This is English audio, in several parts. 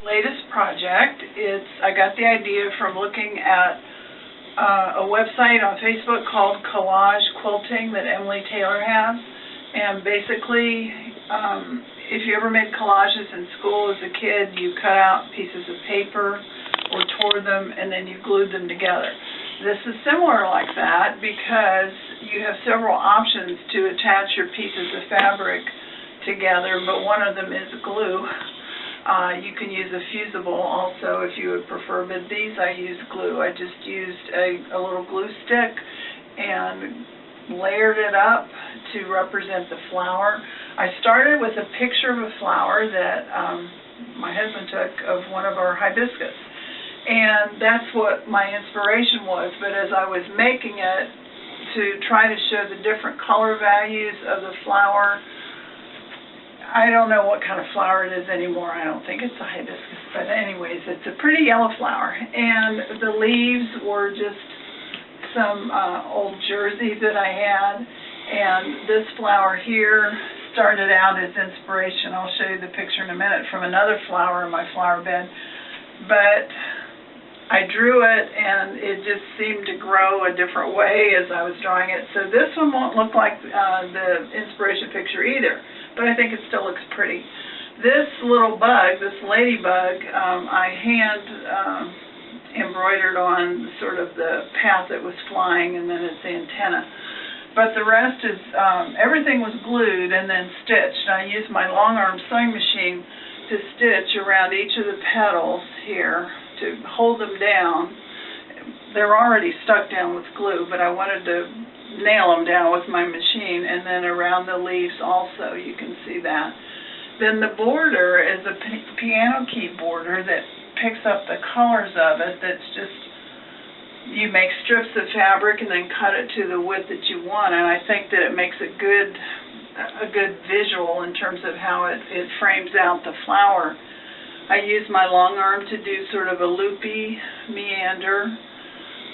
Latest project. I got the idea from looking at a website on Facebook called Collage Quilting that Emily Taylor has. And basically, if you ever made collages in school as a kid, you cut out pieces of paper or tore them and then you glued them together. This is similar like that because you have several options to attach your pieces of fabric together, but one of them is glue. You can use a fusible also if you would prefer, but these I use glue. I just used a little glue stick and layered it up to represent the flower. I started with a picture of a flower that my husband took of one of our hibiscus, and that's what my inspiration was. But as I was making it to try to show the different color values of the flower, I don't know what kind of flower it is anymore. I don't think it's a hibiscus, but anyways, it's a pretty yellow flower. And the leaves were just some old jersey that I had. And this flower here started out as inspiration. I'll show you the picture in a minute from another flower in my flower bed. But I drew it, and it just seemed to grow a different way as I was drawing it. So this one won't look like the inspiration picture either, but I think it still looks pretty. This little bug, this ladybug, I hand embroidered on sort of the path it was flying, and then its antenna. But the rest is, everything was glued and then stitched. I used my long arm sewing machine to stitch around each of the petals here to hold them down. They're already stuck down with glue, but I wanted to nail them down with my machine, and then around the leaves also, you can see that. Then the border is a piano key border that picks up the colors of it. That's just, you make strips of fabric and then cut it to the width that you want, and I think that it makes a good visual in terms of how it frames out the flower. I use my long arm to do sort of a loopy meander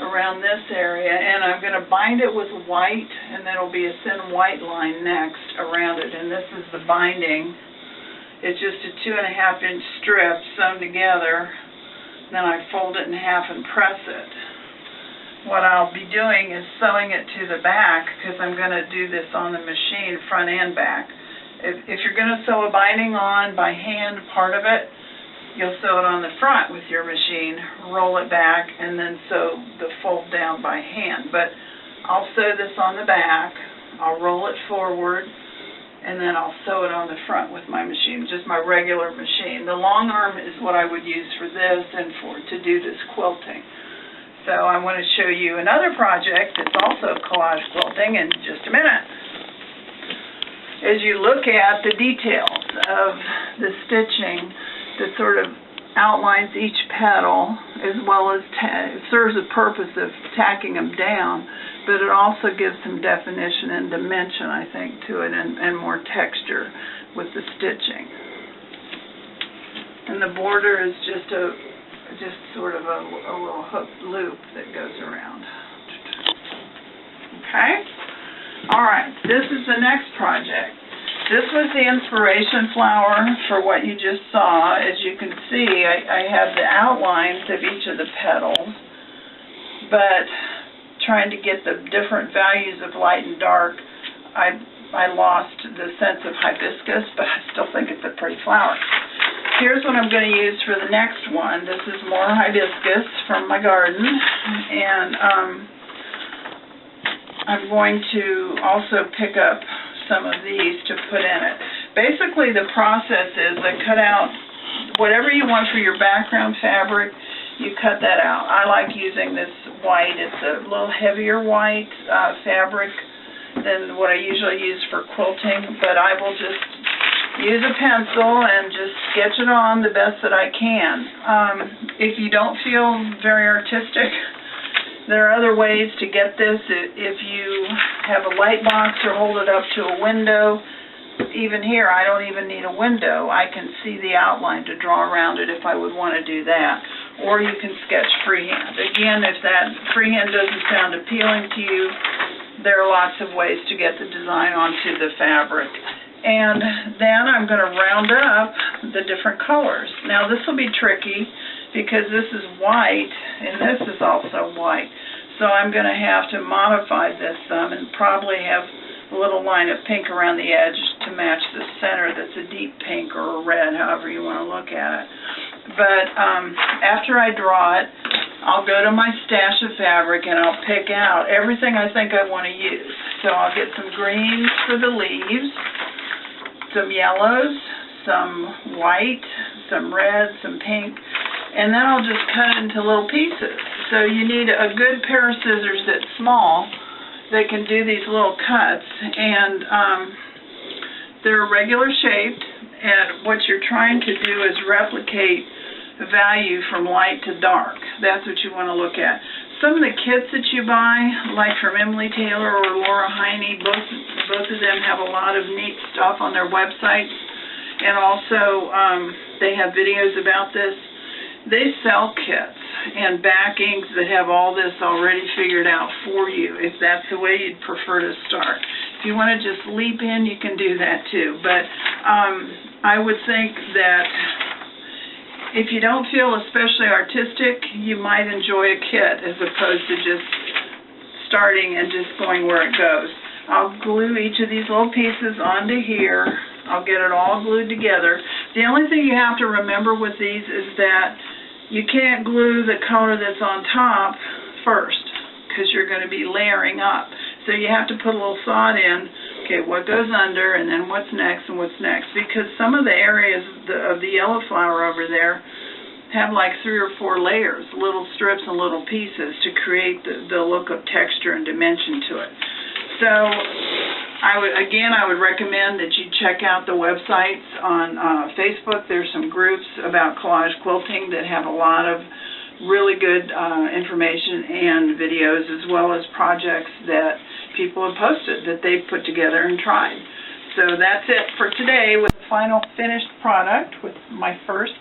around this area, and I'm going to bind it with white, and then it'll be a thin white line next around it, and this is the binding. It's just a 2.5-inch strip sewn together. Then I fold it in half and press it. What I'll be doing is sewing it to the back, because I'm going to do this on the machine, front and back. If you're going to sew a binding on by hand, part of it, you'll sew it on the front with your machine, roll it back, and then sew the fold down by hand. But I'll sew this on the back, I'll roll it forward, and then I'll sew it on the front with my machine, just my regular machine. The long arm is what I would use for this and to do this quilting. So I want to show you another project that's also collage quilting in just a minute. As you look at the details of the stitching, that sort of outlines each petal, as well as serves a purpose of tacking them down, but it also gives some definition and dimension, I think, to it, and more texture with the stitching. And the border is just sort of a little hook loop that goes around. Okay? All right, this is the next project. This was the inspiration flower for what you just saw. As you can see, I have the outlines of each of the petals, but trying to get the different values of light and dark, I lost the sense of hibiscus, but I still think it's a pretty flower. Here's what I'm going to use for the next one. This is more hibiscus from my garden, and I'm going to also pick up some of these to put in it. Basically, the process is I cut out whatever you want for your background fabric, you cut that out. I like using this white. It's a little heavier white fabric than what I usually use for quilting, but I will just use a pencil and just sketch it on the best that I can. If you don't feel very artistic, there are other ways to get this. If you have a light box or hold it up to a window, even here I don't even need a window. I can see the outline to draw around it if I would want to do that. Or you can sketch freehand. Again, if that freehand doesn't sound appealing to you, there are lots of ways to get the design onto the fabric. And then I'm going to round up the different colors. Now this will be tricky because this is white and this is also white. So I'm going to have to modify this some and probably have a little line of pink around the edge to match the center that's a deep pink or a red, however you want to look at it. But after I draw it, I'll go to my stash of fabric and I'll pick out everything I think I want to use. So I'll get some greens for the leaves, some yellows, some white, some red, some pink, and then I'll just cut it into little pieces. So you need a good pair of scissors that's small that can do these little cuts, and they're regular shaped, and what you're trying to do is replicate the value from light to dark. That's what you want to look at. Some of the kits that you buy, like from Emily Taylor or Laura Heine, both of them have a lot of neat stuff on their websites, and also they have videos about this. They sell kits and backings that have all this already figured out for you, if that's the way you'd prefer to start. If you want to just leap in, you can do that too. But I would think that if you don't feel especially artistic, you might enjoy a kit as opposed to just starting and just going where it goes. I'll glue each of these little pieces onto here. I'll get it all glued together. The only thing you have to remember with these is that you can't glue the color that's on top first because you're going to be layering up. So you have to put a little thought in, okay, what goes under and then what's next and what's next, because some of the areas of the yellow flower over there have like 3 or 4 layers, little strips and little pieces to create the look of texture and dimension to it. So I would recommend that you check out the websites on Facebook. There's some groups about collage quilting that have a lot of really good information and videos, as well as projects that people have posted that they've put together and tried. So that's it for today with the final finished product with my first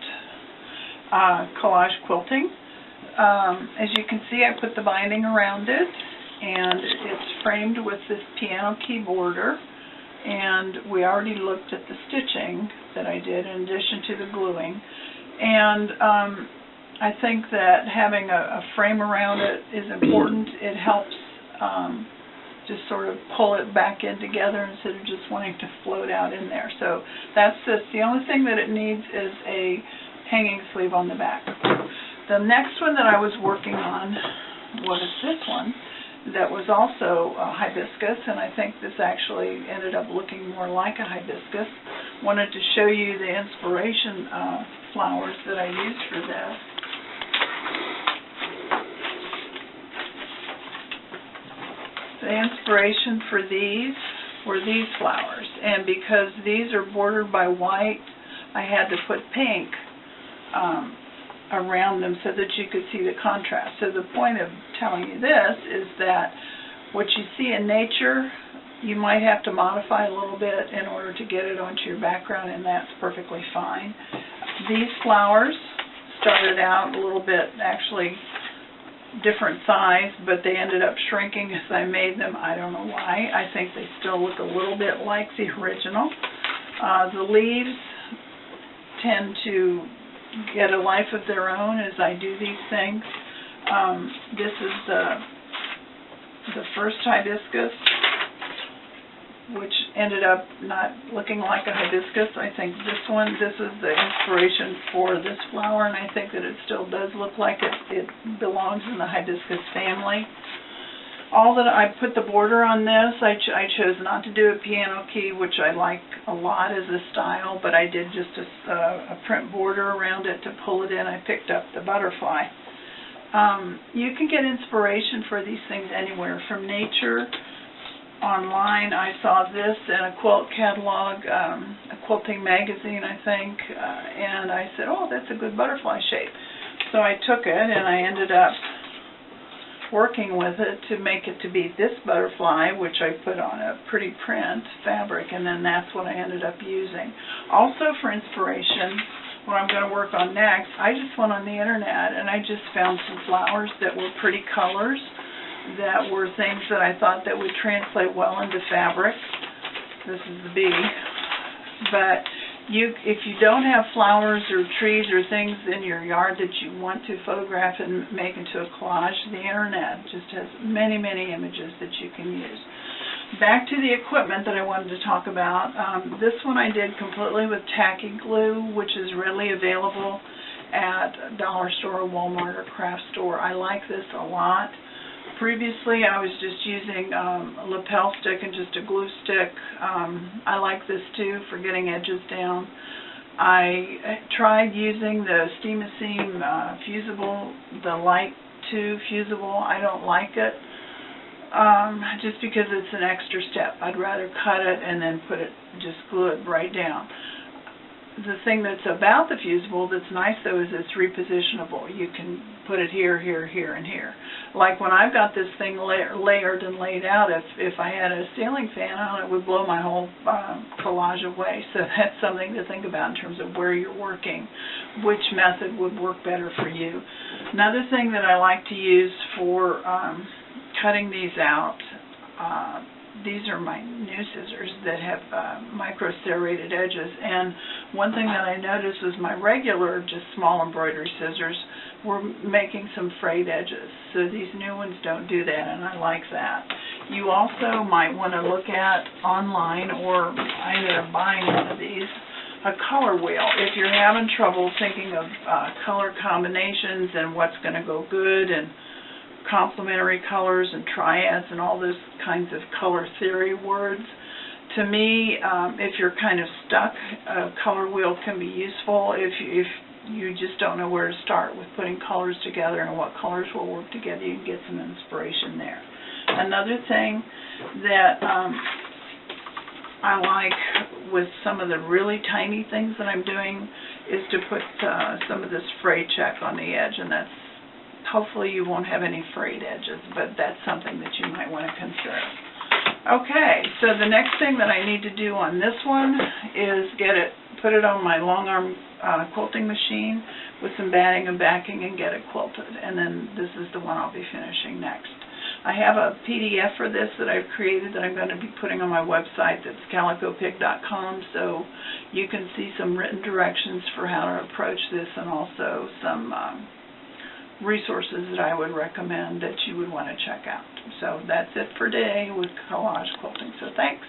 collage quilting. As you can see, I put the binding around it, and it's framed with this piano key border, and we already looked at the stitching that I did in addition to the gluing. And I think that having a frame around it is important. It helps just sort of pull it back in together instead of just wanting to float out in there. So that's this. The only thing that it needs is a hanging sleeve on the back. The next one that I was working on was this one that was also a hibiscus, and I think this actually ended up looking more like a hibiscus. Wanted to show you the inspiration flowers that I used for this. The inspiration for these were these flowers, and because these are bordered by white, I had to put pink around them so that you could see the contrast. So the point of telling you this is that what you see in nature, you might have to modify a little bit in order to get it onto your background, and that's perfectly fine. These flowers started out a little bit, actually, different size, but they ended up shrinking as I made them. I don't know why. I think they still look a little bit like the original. The leaves tend to get a life of their own as I do these things. This is the first hibiscus, which ended up not looking like a hibiscus. I think this is the inspiration for this flower, and I think that it still does look like it belongs in the hibiscus family. All that I put the border on this, I chose not to do a piano key, which I like a lot as a style, but I did just a print border around it to pull it in. I picked up the butterfly. You can get inspiration for these things anywhere, from nature. Online, I saw this in a quilt catalog, a quilting magazine, I think, and I said, oh, that's a good butterfly shape. So I took it, and I ended up working with it to make it to be this butterfly, which I put on a pretty print fabric, and then that's what I ended up using. Also for inspiration, what I'm going to work on next, I just went on the internet and I just found some flowers that were pretty colors, that were things that I thought that would translate well into fabric. This is the bee. But if you don't have flowers or trees or things in your yard that you want to photograph and make into a collage, the internet just has many, many images that you can use. Back to the equipment that I wanted to talk about. This one I did completely with tacky glue, which is readily available at a dollar store, Walmart, or craft store. I like this a lot. Previously, I was just using a lapel stick and just a glue stick. I like this too for getting edges down. I tried using the Steam-A-Seam fusible, the light 2 fusible. I don't like it just because it's an extra step. I'd rather cut it and then just glue it right down. The thing that's about the fusible that's nice though is it's repositionable. You can put it here, here, here, and here. Like when I've got this thing layered and laid out, if I had a ceiling fan on, it would blow my whole collage away. So that's something to think about in terms of where you're working, which method would work better for you. Another thing that I like to use for cutting these out, these are my new scissors that have micro serrated edges, and one thing that I noticed was my regular, just small embroidery scissors were making some frayed edges. So these new ones don't do that, and I like that. You also might want to look at online or either buying one of these, a color wheel. If you're having trouble thinking of color combinations and what's going to go good and complementary colors and triads and all those kinds of color theory words. To me, if you're kind of stuck, a color wheel can be useful if you just don't know where to start with putting colors together and what colors will work together. You can get some inspiration there. Another thing that I like with some of the really tiny things that I'm doing is to put some of this fray check on the edge, and that's hopefully you won't have any frayed edges, but that's something that you might want to consider. Okay, so the next thing that I need to do on this one is put it on my long arm quilting machine with some batting and backing and get it quilted. And then this is the one I'll be finishing next. I have a PDF for this that I've created that I'm going to be putting on my website. That's calicopig.com, so you can see some written directions for how to approach this and also some resources that I would recommend that you would want to check out. So that's it for today with collage quilting. So thanks.